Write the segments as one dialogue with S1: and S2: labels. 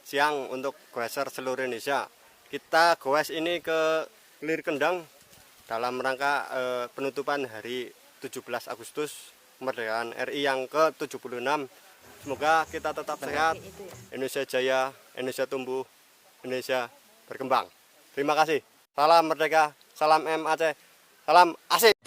S1: siang untuk goeser seluruh Indonesia. Kita goes ini ke Lir Kendang dalam rangka penutupan hari 17 Agustus kemerdekaan RI yang ke-76. Semoga kita tetap sehat, Indonesia jaya, Indonesia tumbuh, Indonesia berkembang. Terima kasih. Salam merdeka, salam MAC, salam asik.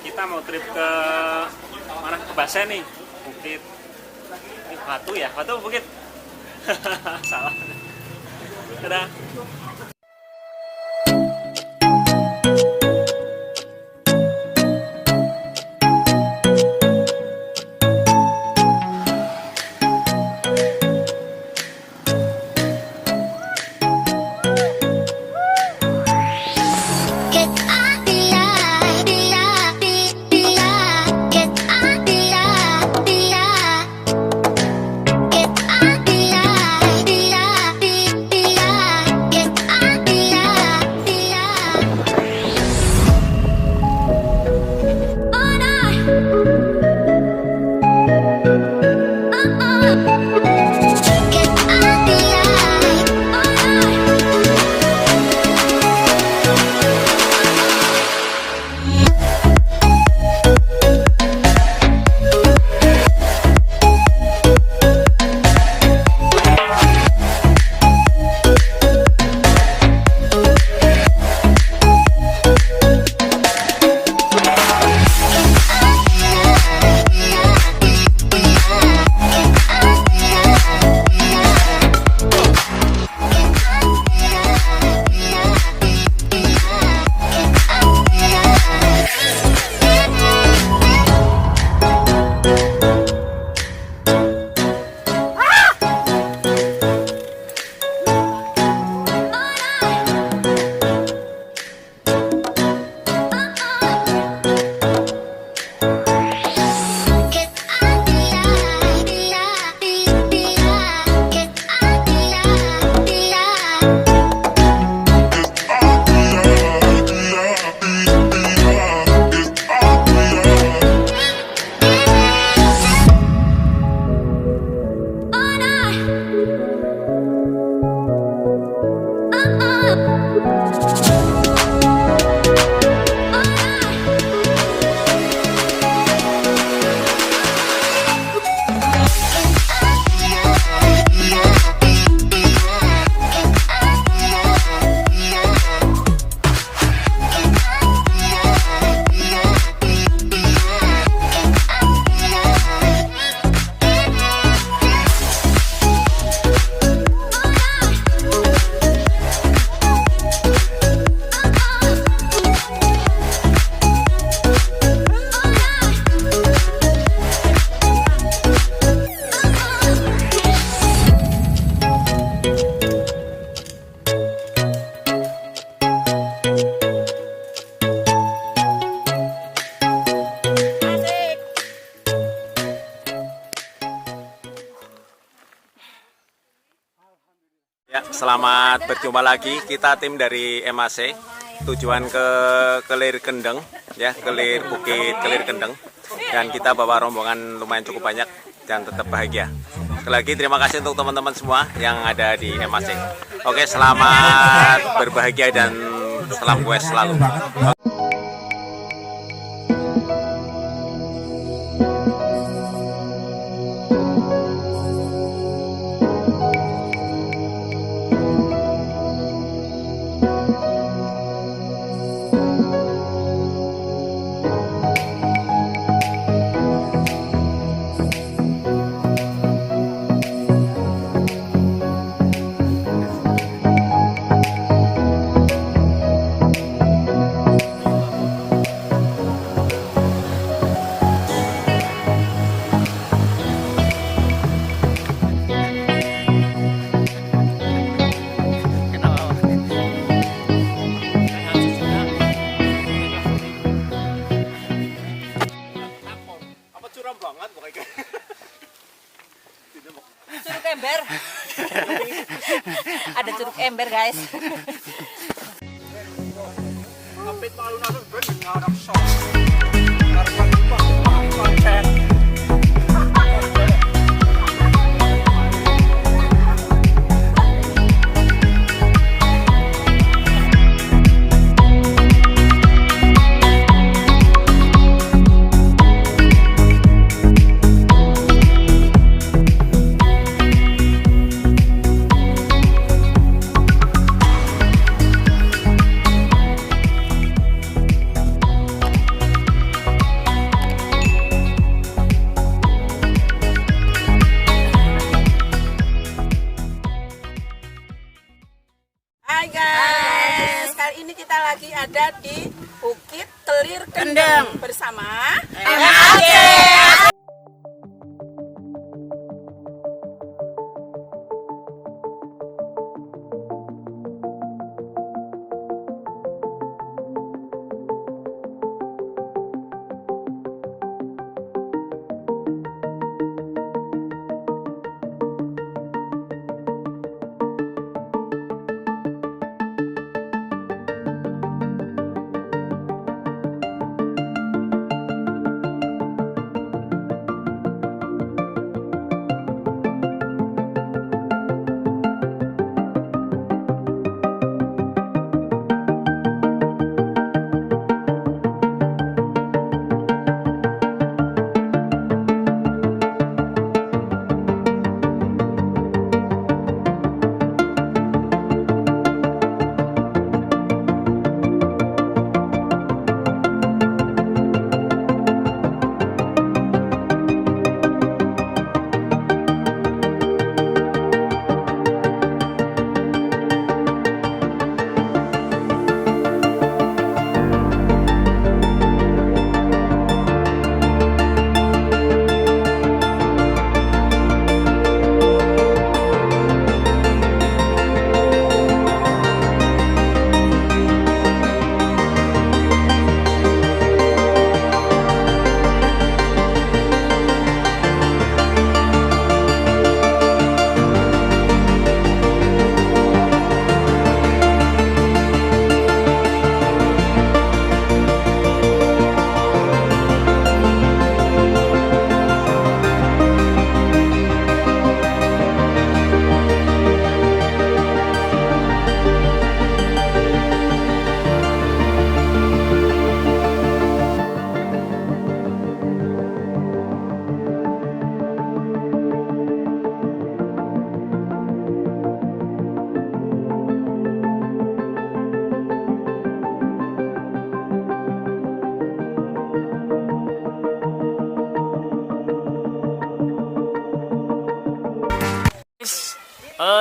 S2: Kita mau trip ke mana, ke Basen nih, Bukit Batu ya, Batu Bukit salah. Dadah.
S3: Get selamat berjumpa lagi. Kita tim dari MAC, tujuan ke Kelir Kendeng, ya, Bukit Kelir Kendeng. Dan kita bawa rombongan lumayan cukup banyak dan tetap bahagia. Sekali lagi terima kasih untuk teman-teman semua yang ada di MAC. Oke, selamat berbahagia dan salam goes selalu.
S4: Curug ember. Ada curug ember, guys.
S5: Hai guys, kali ini kita lagi ada di Bukit Kelir Kendeng bersama MAC.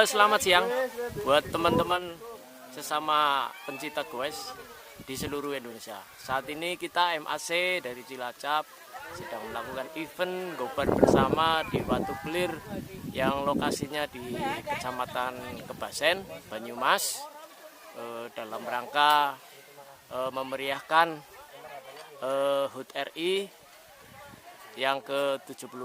S2: Selamat siang buat teman-teman sesama pencinta goes di seluruh Indonesia. Saat ini kita MAC dari Cilacap sedang melakukan event gobar bersama di Watu Kelir yang lokasinya di Kecamatan Kebasen, Banyumas, dalam rangka memeriahkan HUT RI yang ke-76.